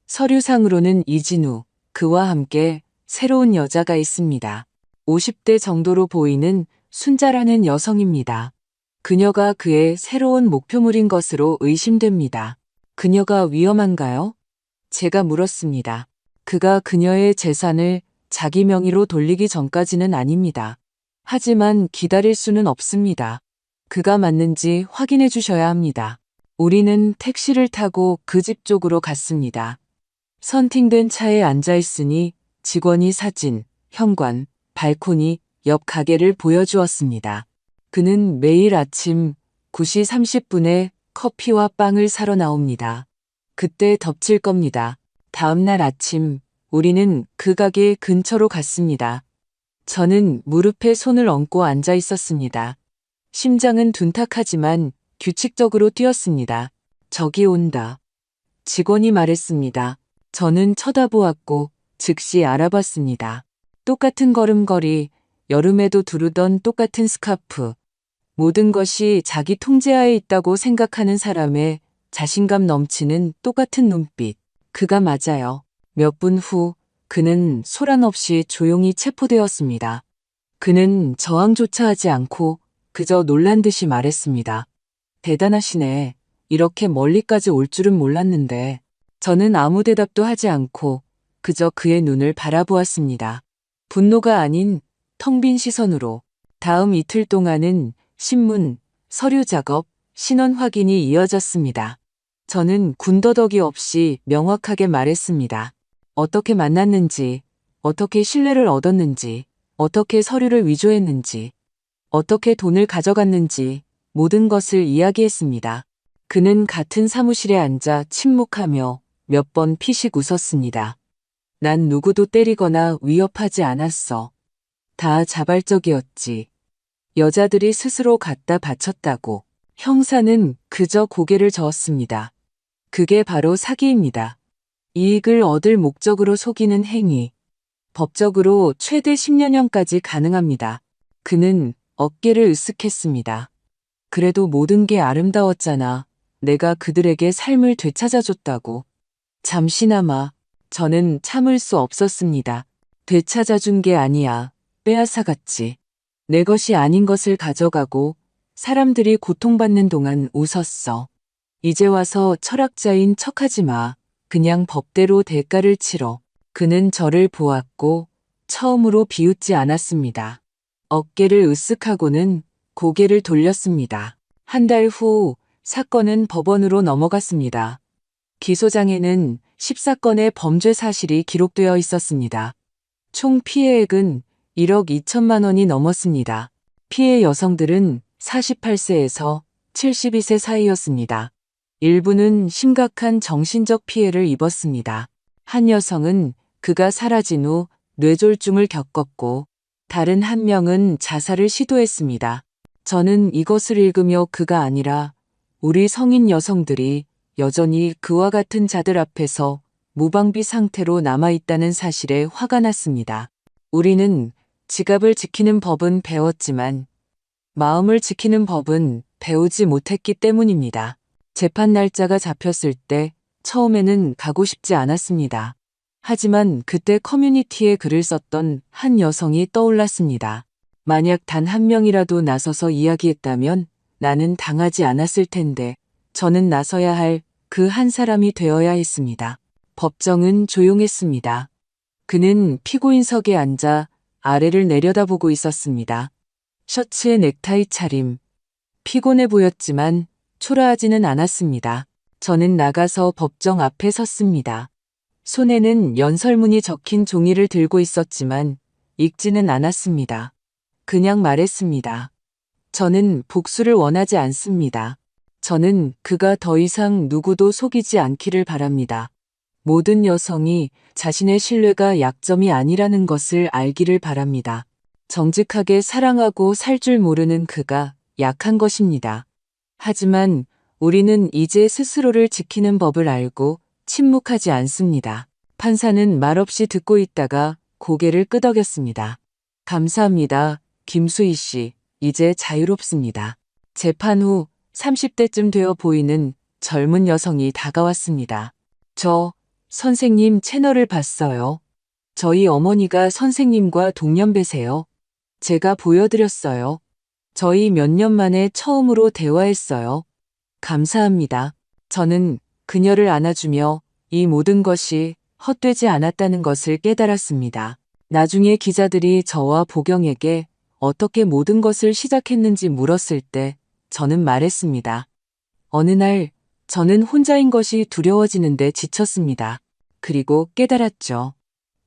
Speaker 1: 서류상으로는 이진우, 그와 함께 새로운 여자가 있습니다. 50대 정도로 보이는 순자라는 여성입니다. 그녀가 그의 새로운 목표물인 것으로 의심됩니다. 그녀가 위험한가요? 제가 물었습니다. 그가 그녀의 재산을 자기 명의로 돌리기 전까지는 아닙니다. 하지만 기다릴 수는 없습니다. 그가 맞는지 확인해 주셔야 합니다. 우리는 택시를 타고 그 집 쪽으로 갔습니다. 선팅된 차에 앉아 있으니 직원이 사진, 현관, 발코니, 옆 가게를 보여주었습니다. 그는 매일 아침 9시 30분에 커피와 빵을 사러 나옵니다. 그때 덮칠 겁니다. 다음날 아침 우리는 그 가게 근처로 갔습니다. 저는 무릎에 손을 얹고 앉아 있었습니다. 심장은 둔탁하지만 규칙적으로 뛰었습니다. 저기 온다. 직원이 말했습니다. 저는 쳐다보았고 즉시 알아봤습니다. 똑같은 걸음걸이, 여름에도 두르던 똑같은 스카프. 모든 것이 자기 통제하에 있다고 생각하는 사람의 자신감 넘치는 똑같은 눈빛. 그가 맞아요. 몇 분 후 그는 소란 없이 조용히 체포되었습니다. 그는 저항조차 하지 않고 그저 놀란 듯이 말했습니다. 대단하시네. 이렇게 멀리까지 올 줄은 몰랐는데. 저는 아무 대답도 하지 않고 그저 그의 눈을 바라보았습니다. 분노가 아닌 텅 빈 시선으로. 다음 이틀 동안은 신문, 서류 작업, 신원 확인이 이어졌습니다. 저는 군더더기 없이 명확하게 말했습니다. 어떻게 만났는지, 어떻게 신뢰를 얻었는지, 어떻게 서류를 위조했는지, 어떻게 돈을 가져갔는지 모든 것을 이야기했습니다. 그는 같은 사무실에 앉아 침묵하며 몇 번 피식 웃었습니다. 난 누구도 때리거나 위협하지 않았어. 다 자발적이었지. 여자들이 스스로 갖다 바쳤다고. 형사는 그저 고개를 저었습니다. 그게 바로 사기입니다. 이익을 얻을 목적으로 속이는 행위. 법적으로 최대 10년형까지 가능합니다. 그는 어깨를 으쓱했습니다. 그래도 모든 게 아름다웠잖아. 내가 그들에게 삶을 되찾아줬다고. 잠시나마 저는 참을 수 없었습니다. 되찾아준 게 아니야. 빼앗아갔지. 내 것이 아닌 것을 가져가고 사람들이 고통받는 동안 웃었어. 이제 와서 철학자인 척하지 마. 그냥 법대로 대가를 치러. 그는 저를 보았고 처음으로 비웃지 않았습니다. 어깨를 으쓱하고는 고개를 돌렸습니다. 한 달 후 사건은 법원으로 넘어갔습니다. 기소장에는 14건의 범죄 사실이 기록되어 있었습니다. 총 피해액은 1억 2천만 원이 넘었습니다. 피해 여성들은 48세에서 72세 사이였습니다. 일부는 심각한 정신적 피해를 입었습니다. 한 여성은 그가 사라진 후 뇌졸중을 겪었고 다른 한 명은 자살을 시도했습니다. 저는 이것을 읽으며 그가 아니라 우리 성인 여성들이 여전히 그와 같은 자들 앞에서 무방비 상태로 남아있다는 사실에 화가 났습니다. 우리는 지갑을 지키는 법은 배웠지만 마음을 지키는 법은 배우지 못했기 때문입니다. 재판 날짜가 잡혔을 때 처음에는 가고 싶지 않았습니다. 하지만 그때 커뮤니티에 글을 썼던 한 여성이 떠올랐습니다. 만약 단 한 명이라도 나서서 이야기했다면 나는 당하지 않았을 텐데 저는 나서야 할 그 한 사람이 되어야 했습니다. 법정은 조용했습니다. 그는 피고인석에 앉아 아래를 내려다보고 있었습니다. 셔츠에 넥타이 차림. 피곤해 보였지만 초라하지는 않았습니다. 저는 나가서 법정 앞에 섰습니다. 손에는 연설문이 적힌 종이를 들고 있었지만 읽지는 않았습니다. 그냥 말했습니다. 저는 복수를 원하지 않습니다. 저는 그가 더 이상 누구도 속이지 않기를 바랍니다. 모든 여성이 자신의 신뢰가 약점이 아니라는 것을 알기를 바랍니다. 정직하게 사랑하고 살 줄 모르는 그가 약한 것입니다. 하지만 우리는 이제 스스로를 지키는 법을 알고 침묵하지 않습니다. 판사는 말없이 듣고 있다가 고개를 끄덕였습니다. 감사합니다. 김수희 씨, 이제 자유롭습니다. 재판 후 30대쯤 되어 보이는 젊은 여성이 다가왔습니다. 저, 선생님 채널을 봤어요. 저희 어머니가 선생님과 동년배세요. 제가 보여드렸어요. 저희 몇 년 만에 처음으로 대화했어요. 감사합니다. 저는 그녀를 안아주며 이 모든 것이 헛되지 않았다는 것을 깨달았습니다. 나중에 기자들이 저와 보경에게 어떻게 모든 것을 시작했는지 물었을 때 저는 말했습니다. 어느 날 저는 혼자인 것이 두려워지는데 지쳤습니다. 그리고 깨달았죠.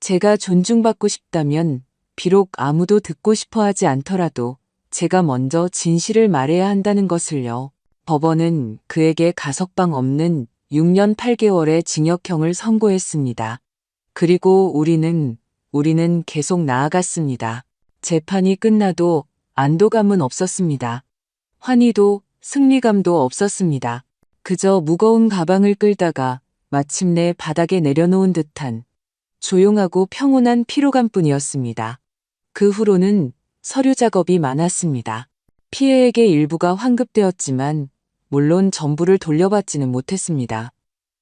Speaker 1: 제가 존중받고 싶다면 비록 아무도 듣고 싶어 하지 않더라도 제가 먼저 진실을 말해야 한다는 것을요. 법원은 그에게 가석방 없는 6년 8개월의 징역형을 선고했습니다. 그리고 우리는 계속 나아갔습니다. 재판이 끝나도 안도감은 없었습니다. 환희도 승리감도 없었습니다. 그저 무거운 가방을 끌다가 마침내 바닥에 내려놓은 듯한 조용하고 평온한 피로감뿐이었습니다. 그 후로는 서류 작업이 많았습니다. 피해액의 일부가 환급되었지만 물론 전부를 돌려받지는 못했습니다.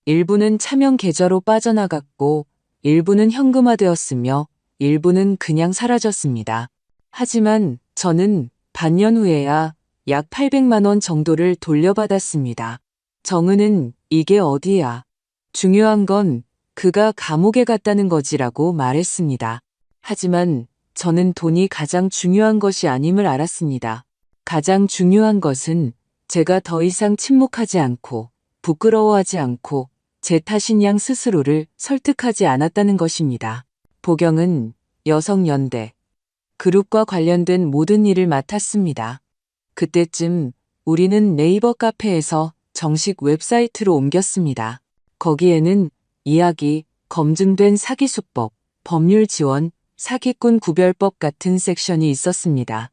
Speaker 1: 일부는 차명 계좌로 빠져나갔고 일부는 현금화되었으며 일부는 그냥 사라졌습니다. 하지만 저는 반년 후에야 약 800만 원 정도를 돌려받았습니다. 정은은 이게 어디야? 중요한 건 그가 감옥에 갔다는 거지라고 말했습니다. 하지만 저는 돈이 가장 중요한 것이 아님을 알았습니다. 가장 중요한 것은 제가 더 이상 침묵하지 않고 부끄러워하지 않고 제 탓인 양 스스로를 설득하지 않았다는 것입니다. 보경은 여성연대 그룹과 관련된 모든 일을 맡았습니다. 그때쯤 우리는 네이버 카페에서 정식 웹사이트로 옮겼습니다. 거기에는 이야기, 검증된 사기 수법, 법률 지원, 사기꾼 구별법 같은 섹션이 있었습니다.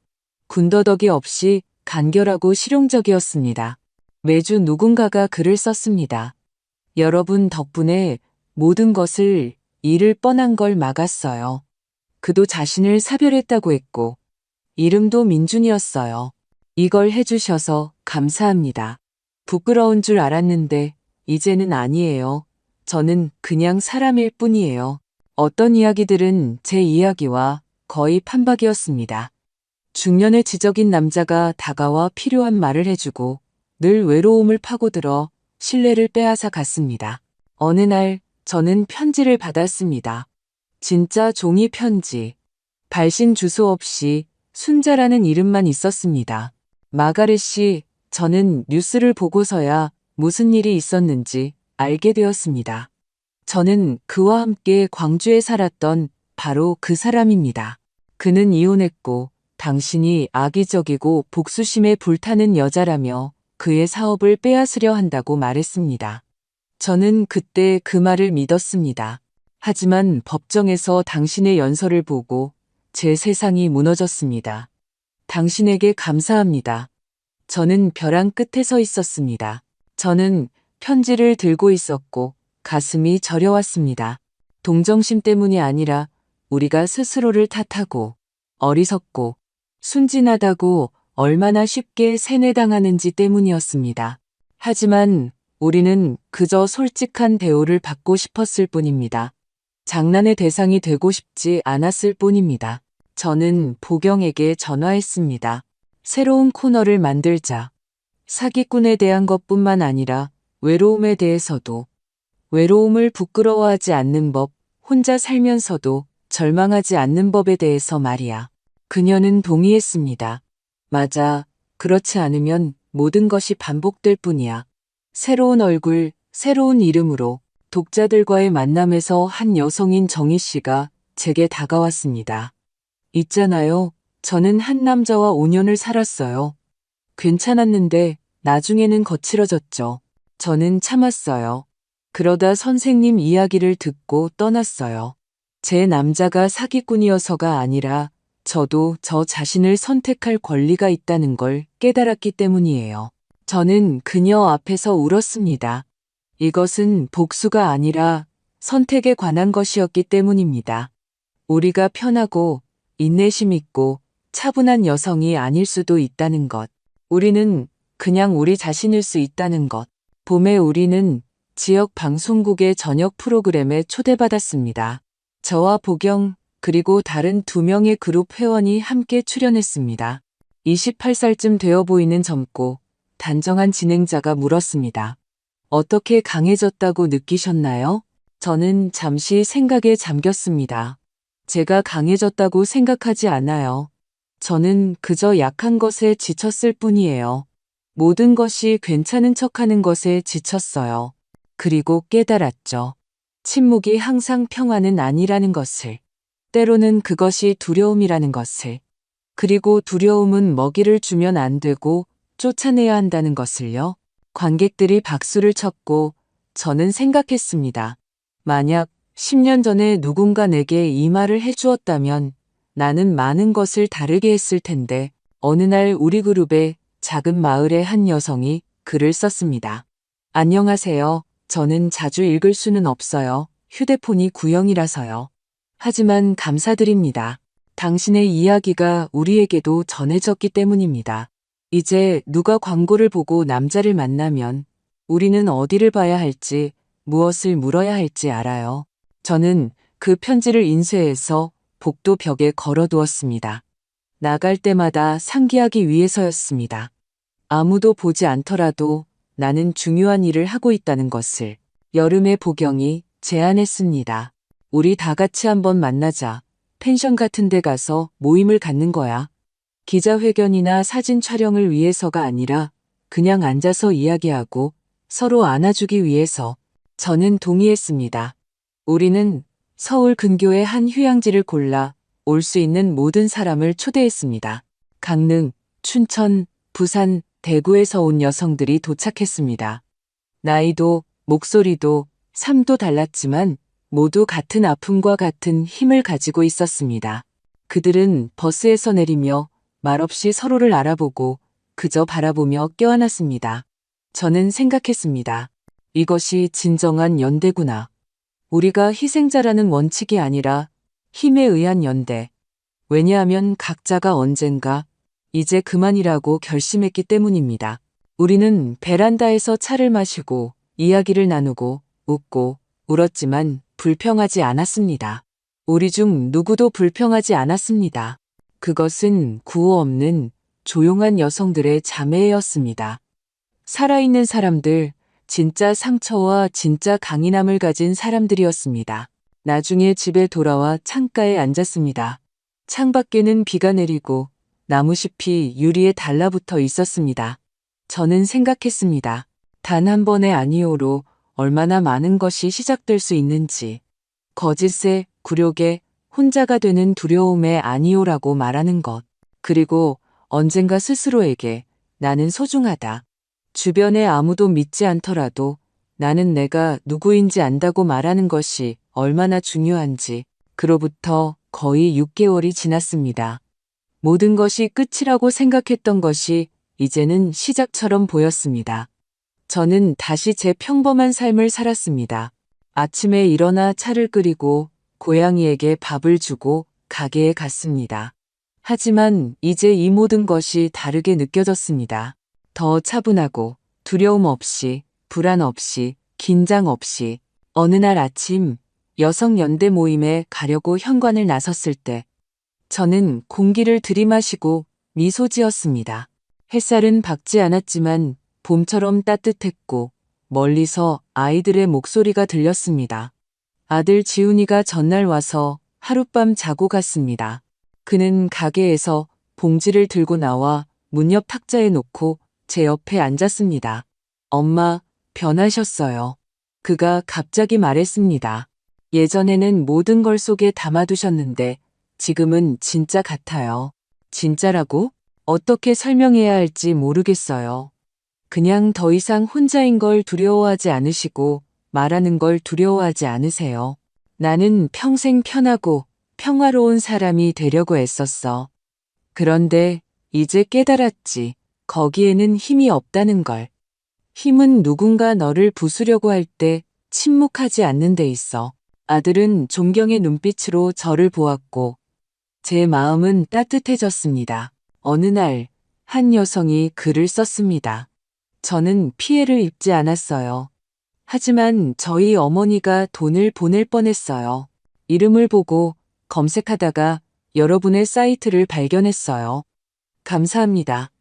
Speaker 1: 군더더기 없이 간결하고 실용적이었습니다. 매주 누군가가 글을 썼습니다. 여러분 덕분에 모든 것을 잃을 뻔한 걸 막았어요. 그도 자신을 사별했다고 했고 이름도 민준이었어요. 이걸 해주셔서 감사합니다. 부끄러운 줄 알았는데 이제는 아니에요. 저는 그냥 사람일 뿐이에요. 어떤 이야기들은 제 이야기와 거의 판박이었습니다. 중년의 지적인 남자가 다가와 필요한 말을 해주고 늘 외로움을 파고들어 신뢰를 빼앗아 갔습니다. 어느 날 저는 편지를 받았습니다. 진짜 종이 편지. 발신 주소 없이 순자라는 이름만 있었습니다. 마가렛 씨, 저는 뉴스를 보고서야 무슨 일이 있었는지 알게 되었습니다. 저는 그와 함께 광주에 살았던 바로 그 사람입니다. 그는 이혼했고 당신이 악의적이고 복수심에 불타는 여자라며 그의 사업을 빼앗으려 한다고 말했습니다. 저는 그때 그 말을 믿었습니다. 하지만 법정에서 당신의 연설을 보고 제 세상이 무너졌습니다. 당신에게 감사합니다. 저는 벼랑 끝에 서 있었습니다. 저는 편지를 들고 있었고 가슴이 저려왔습니다. 동정심 때문이 아니라 우리가 스스로를 탓하고 어리석고 순진하다고 얼마나 쉽게 세뇌당하는지 때문이었습니다. 하지만 우리는 그저 솔직한 대우를 받고 싶었을 뿐입니다. 장난의 대상이 되고 싶지 않았을 뿐입니다. 저는 보경에게 전화했습니다. 새로운 코너를 만들자. 사기꾼에 대한 것뿐만 아니라 외로움에 대해서도. 외로움을 부끄러워하지 않는 법, 혼자 살면서도 절망하지 않는 법에 대해서 말이야. 그녀는 동의했습니다. 맞아. 그렇지 않으면 모든 것이 반복될 뿐이야. 새로운 얼굴, 새로운 이름으로 독자들과의 만남에서 한 여성인 정희 씨가 제게 다가왔습니다. 있잖아요. 저는 한 남자와 5년을 살았어요. 괜찮았는데 나중에는 거칠어졌죠. 저는 참았어요. 그러다 선생님 이야기를 듣고 떠났어요. 제 남자가 사기꾼이어서가 아니라 저도 저 자신을 선택할 권리가 있다는 걸 깨달았기 때문이에요. 저는 그녀 앞에서 울었습니다. 이것은 복수가 아니라 선택에 관한 것이었기 때문입니다. 우리가 편하고 인내심 있고 차분한 여성이 아닐 수도 있다는 것. 우리는 그냥 우리 자신일 수 있다는 것. 봄에 우리는 지역 방송국의 저녁 프로그램에 초대받았습니다. 저와 보경 그리고 다른 2명의 그룹 회원이 함께 출연했습니다. 28살쯤 되어 보이는 젊고 단정한 진행자가 물었습니다. 어떻게 강해졌다고 느끼셨나요? 저는 잠시 생각에 잠겼습니다. 제가 강해졌다고 생각하지 않아요. 저는 그저 약한 것에 지쳤을 뿐이에요. 모든 것이 괜찮은 척하는 것에 지쳤어요. 그리고 깨달았죠. 침묵이 항상 평화는 아니라는 것을. 때로는 그것이 두려움이라는 것을. 그리고 두려움은 먹이를 주면 안 되고 쫓아내야 한다는 것을요. 관객들이 박수를 쳤고 저는 생각했습니다. 만약 10년 전에 누군가 내게 이 말을 해주었다면 나는 많은 것을 다르게 했을 텐데 어느 날 우리 그룹에 작은 마을의 한 여성이 글을 썼습니다. 안녕하세요. 저는 자주 읽을 수는 없어요. 휴대폰이 구형이라서요. 하지만 감사드립니다. 당신의 이야기가 우리에게도 전해졌기 때문입니다. 이제 누가 광고를 보고 남자를 만나면 우리는 어디를 봐야 할지, 무엇을 물어야 할지 알아요. 저는 그 편지를 인쇄해서 복도 벽에 걸어두었습니다. 나갈 때마다 상기하기 위해서였습니다. 아무도 보지 않더라도 나는 중요한 일을 하고 있다는 것을. 여름의 보경이 제안했습니다. 우리 다 같이 한번 만나자. 펜션 같은 데 가서 모임을 갖는 거야. 기자회견이나 사진 촬영을 위해서가 아니라 그냥 앉아서 이야기하고 서로 안아주기 위해서. 저는 동의했습니다. 우리는 서울 근교의 한 휴양지를 골라 올 수 있는 모든 사람을 초대했습니다. 강릉, 춘천, 부산, 대구에서 온 여성들이 도착했습니다. 나이도, 목소리도, 삶도 달랐지만 모두 같은 아픔과 같은 힘을 가지고 있었습니다. 그들은 버스에서 내리며 말없이 서로를 알아보고 그저 바라보며 껴안았습니다. 저는 생각했습니다. 이것이 진정한 연대구나. 우리가 희생자라는 원칙이 아니라 힘에 의한 연대. 왜냐하면 각자가 언젠가 이제 그만이라고 결심했기 때문입니다. 우리는 베란다에서 차를 마시고 이야기를 나누고 웃고 울었지만 불평하지 않았습니다. 우리 중 누구도 불평하지 않았습니다. 그것은 구호 없는 조용한 여성들의 자매였습니다. 살아있는 사람들, 진짜 상처와 진짜 강인함을 가진 사람들이었습니다. 나중에 집에 돌아와 창가에 앉았습니다. 창밖에는 비가 내리고 나무숲이 유리에 달라붙어 있었습니다. 저는 생각했습니다. 단 한 번의 아니오로 얼마나 많은 것이 시작될 수 있는지. 거짓에, 굴욕에, 혼자가 되는 두려움에 아니오라고 말하는 것. 그리고 언젠가 스스로에게 나는 소중하다. 주변에 아무도 믿지 않더라도 나는 내가 누구인지 안다고 말하는 것이 얼마나 중요한지. 그로부터 거의 6개월이 지났습니다. 모든 것이 끝이라고 생각했던 것이 이제는 시작처럼 보였습니다. 저는 다시 제 평범한 삶을 살았습니다. 아침에 일어나 차를 끓이고 고양이에게 밥을 주고 가게에 갔습니다. 하지만 이제 이 모든 것이 다르게 느껴졌습니다. 더 차분하고 두려움 없이, 불안 없이, 긴장 없이. 어느 날 아침 여성연대 모임에 가려고 현관을 나섰을 때 저는 공기를 들이마시고 미소 지었습니다. 햇살은 밝지 않았지만 봄처럼 따뜻했고 멀리서 아이들의 목소리가 들렸습니다. 아들 지훈이가 전날 와서 하룻밤 자고 갔습니다. 그는 가게에서 봉지를 들고 나와 문 옆 탁자에 놓고 제 옆에 앉았습니다. 엄마, 변하셨어요. 그가 갑자기 말했습니다. 예전에는 모든 걸 속에 담아두셨는데 지금은 진짜 같아요. 진짜라고? 어떻게 설명해야 할지 모르겠어요. 그냥 더 이상 혼자인 걸 두려워하지 않으시고 말하는 걸 두려워하지 않으세요. 나는 평생 편하고 평화로운 사람이 되려고 애썼어. 그런데 이제 깨달았지. 거기에는 힘이 없다는 걸. 힘은 누군가 너를 부수려고 할 때 침묵하지 않는 데 있어. 아들은 존경의 눈빛으로 저를 보았고 제 마음은 따뜻해졌습니다. 어느 날 한 여성이 글을 썼습니다. 저는 피해를 입지 않았어요. 하지만 저희 어머니가 돈을 보낼 뻔했어요. 이름을 보고 검색하다가 여러분의 사이트를 발견했어요. 감사합니다.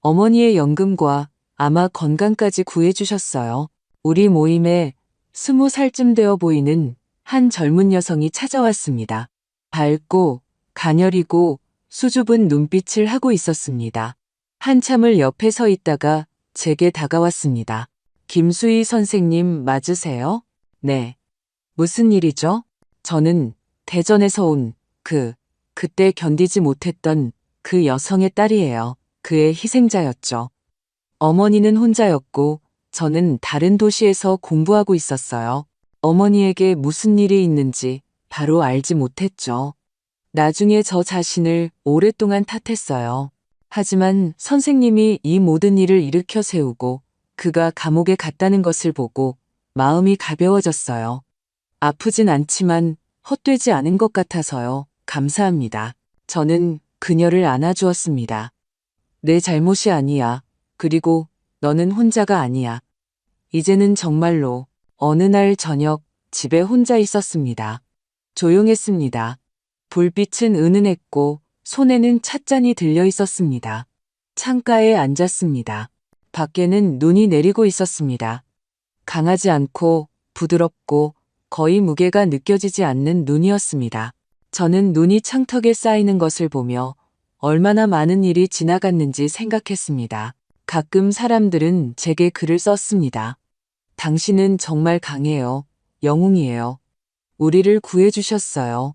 Speaker 1: 어머니의 연금과 아마 건강까지 구해주셨어요. 우리 모임에 20살쯤 되어 보이는 한 젊은 여성이 찾아왔습니다. 밝고 가녀리고 수줍은 눈빛을 하고 있었습니다. 한참을 옆에 서 있다가 제게 다가왔습니다. 김수희 선생님 맞으세요? 네. 무슨 일이죠? 저는 대전에서 온 그때 견디지 못했던 그 여성의 딸이에요. 그의 희생자였죠. 어머니는 혼자였고 저는 다른 도시에서 공부하고 있었어요. 어머니에게 무슨 일이 있는지 바로 알지 못했죠. 나중에 저 자신을 오랫동안 탓했어요. 하지만 선생님이 이 모든 일을 일으켜 세우고 그가 감옥에 갔다는 것을 보고 마음이 가벼워졌어요. 아프진 않지만 헛되지 않은 것 같아서요. 감사합니다. 저는 그녀를 안아주었습니다. 내 잘못이 아니야. 그리고 너는 혼자가 아니야. 이제는 정말로 어느 날 저녁 집에 혼자 있었습니다. 조용했습니다. 불빛은 은은했고 손에는 찻잔이 들려 있었습니다. 창가에 앉았습니다. 밖에는 눈이 내리고 있었습니다. 강하지 않고 부드럽고 거의 무게가 느껴지지 않는 눈이었습니다. 저는 눈이 창턱에 쌓이는 것을 보며 얼마나 많은 일이 지나갔는지 생각했습니다. 가끔 사람들은 제게 글을 썼습니다. 당신은 정말 강해요. 영웅이에요. 우리를 구해주셨어요.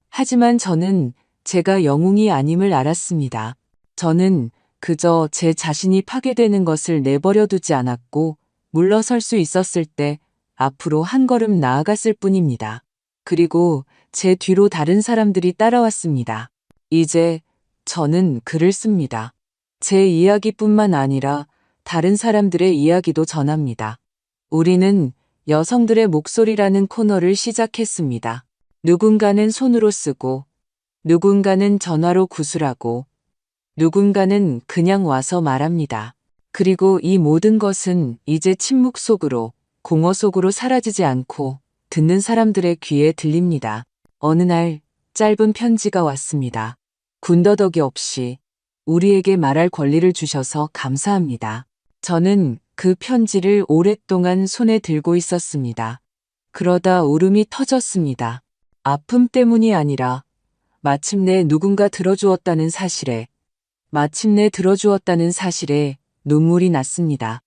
Speaker 1: 하지만 저는 제가 영웅이 아님을 알았습니다. 저는 그저 제 자신이 파괴되는 것을 내버려 두지 않았고 물러설 수 있었을 때 앞으로 한 걸음 나아갔을 뿐입니다. 그리고 제 뒤로 다른 사람들이 따라왔습니다. 이제 저는 글을 씁니다. 제 이야기뿐만 아니라 다른 사람들의 이야기도 전합니다. 우리는 여성들의 목소리라는 코너를 시작했습니다. 누군가는 손으로 쓰고, 누군가는 전화로 구술하고, 누군가는 그냥 와서 말합니다. 그리고 이 모든 것은 이제 침묵 속으로, 공허 속으로 사라지지 않고 듣는 사람들의 귀에 들립니다. 어느 날 짧은 편지가 왔습니다. 군더더기 없이 우리에게 말할 권리를 주셔서 감사합니다. 저는 그 편지를 오랫동안 손에 들고 있었습니다. 그러다 울음이 터졌습니다. 아픔 때문이 아니라 마침내 누군가 들어주었다는 사실에 눈물이 났습니다.